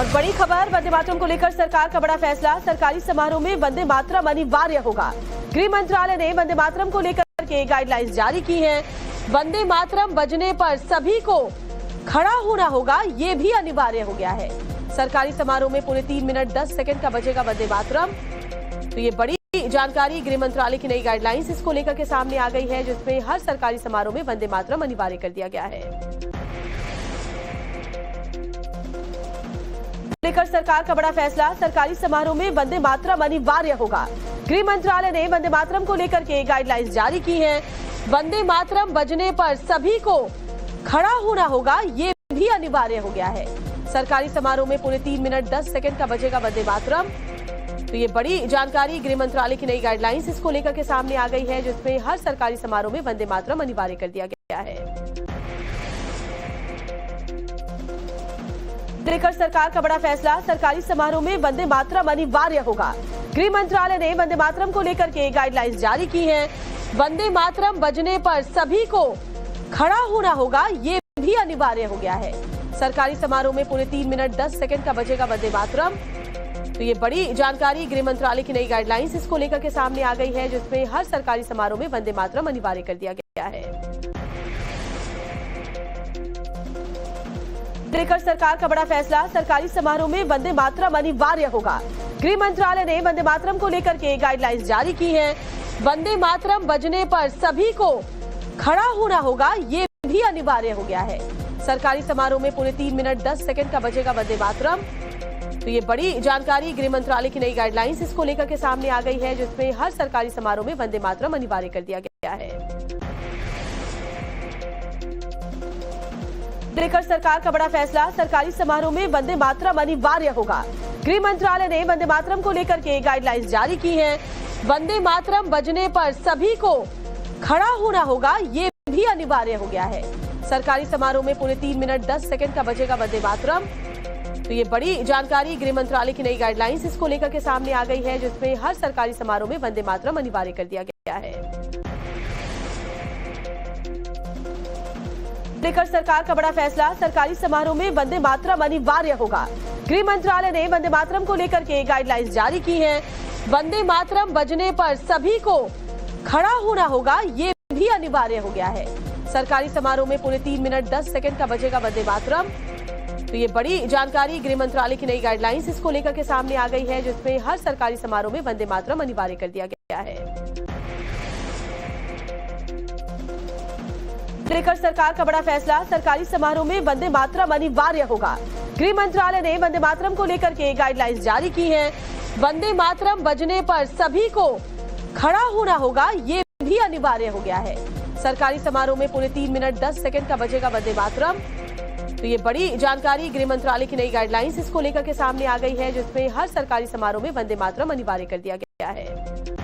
और बड़ी खबर, वंदे मातरम को लेकर सरकार का बड़ा फैसला। सरकारी समारोह में वंदे मातरम अनिवार्य होगा। गृह मंत्रालय ने वंदे मातरम को लेकर के गाइडलाइंस जारी की हैं। वंदे मातरम बजने पर सभी को खड़ा होना होगा, ये भी अनिवार्य हो गया है। सरकारी समारोह में पूरे 3 मिनट 10 सेकंड का बजेगा वंदे मातरम। तो ये बड़ी जानकारी, गृह मंत्रालय की नई गाइडलाइंस इसको लेकर के सामने आ गई है, जिसमें हर सरकारी समारोह में वंदे मातरम अनिवार्य कर दिया गया है। लेकर सरकार का बड़ा फैसला। सरकारी समारोह में वंदे मातरम अनिवार्य होगा। गृह मंत्रालय ने वंदे मातरम को लेकर के गाइडलाइंस जारी की हैं। वंदे मातरम बजने पर सभी को खड़ा होना होगा, ये भी अनिवार्य हो गया है। सरकारी समारोह में पूरे 3 मिनट 10 सेकंड का बजेगा वंदे मातरम। तो ये बड़ी जानकारी, गृह मंत्रालय की नई गाइडलाइंस इसको लेकर के सामने आ गई है, जिसमें हर सरकारी समारोह में वंदे मातरम अनिवार्य कर दिया गया है। लेकर सरकार का बड़ा फैसला। सरकारी समारोह में वंदे मातरम अनिवार्य होगा। गृह मंत्रालय ने वंदे मातरम को लेकर के गाइडलाइंस जारी की हैं। वंदे मातरम बजने पर सभी को खड़ा होना होगा, ये भी अनिवार्य हो गया है। सरकारी समारोह में पूरे 3 मिनट 10 सेकंड का बजेगा वंदे मातरम। तो ये बड़ी जानकारी, गृह मंत्रालय की नई गाइडलाइंस इसको लेकर के सामने आ गई है, जिसमें हर सरकारी समारोह में वंदे मातरम अनिवार्य कर दिया गया है। लेकर सरकार का बड़ा फैसला। सरकारी समारोह में वंदे मातरम अनिवार्य होगा। गृह मंत्रालय ने वंदे मातरम को लेकर के गाइडलाइंस जारी की हैं। वंदे मातरम बजने पर सभी को खड़ा होना होगा, ये भी अनिवार्य हो गया है। सरकारी समारोह में पूरे 3 मिनट 10 सेकंड का बजेगा वंदे मातरम। तो ये बड़ी जानकारी, गृह मंत्रालय की नई गाइडलाइंस इसको लेकर के सामने आ गई है, जिसमें हर सरकारी समारोह में वंदे मातरम अनिवार्य कर दिया गया है। लेकर सरकार का बड़ा फैसला। सरकारी समारोह में वंदे मातरम अनिवार्य होगा। गृह मंत्रालय ने वंदे मातरम को लेकर के गाइडलाइंस जारी की हैं। वंदे मातरम बजने पर सभी को खड़ा होना होगा, ये भी अनिवार्य हो गया है। सरकारी समारोह में पूरे 3 मिनट 10 सेकंड का बजेगा वंदे मातरम। तो ये बड़ी जानकारी, गृह मंत्रालय की नई गाइडलाइंस इसको लेकर के सामने आ गई है, जिसमें हर सरकारी समारोह में वंदे मातरम अनिवार्य कर दिया गया है। लेकर सरकार का बड़ा फैसला। सरकारी समारोह में वंदे मातरम अनिवार्य होगा। गृह मंत्रालय ने वंदे मातरम को लेकर के गाइडलाइंस जारी की हैं। वंदे मातरम बजने पर सभी को खड़ा होना होगा, ये भी अनिवार्य हो गया है। सरकारी समारोह में पूरे 3 मिनट 10 सेकंड का बजेगा वंदे मातरम। तो ये बड़ी जानकारी, गृह मंत्रालय की नई गाइडलाइंस इसको लेकर के सामने आ गई है, जिसमें हर सरकारी समारोह में वंदे मातरम अनिवार्य कर दिया गया है। लेकर सरकार का बड़ा फैसला। सरकारी समारोह में वंदे मातरम अनिवार्य होगा। गृह मंत्रालय ने वंदे मातरम को लेकर के गाइडलाइंस जारी की हैं। वंदे मातरम बजने पर सभी को खड़ा होना होगा, ये भी अनिवार्य हो गया है। सरकारी समारोह में पूरे 3 मिनट 10 सेकंड का बजेगा वंदे मातरम। तो ये बड़ी जानकारी, गृह मंत्रालय की नई गाइडलाइंस इसको लेकर के सामने आ गई है, जिसमें हर सरकारी समारोह में वंदे मातरम अनिवार्य कर दिया गया है।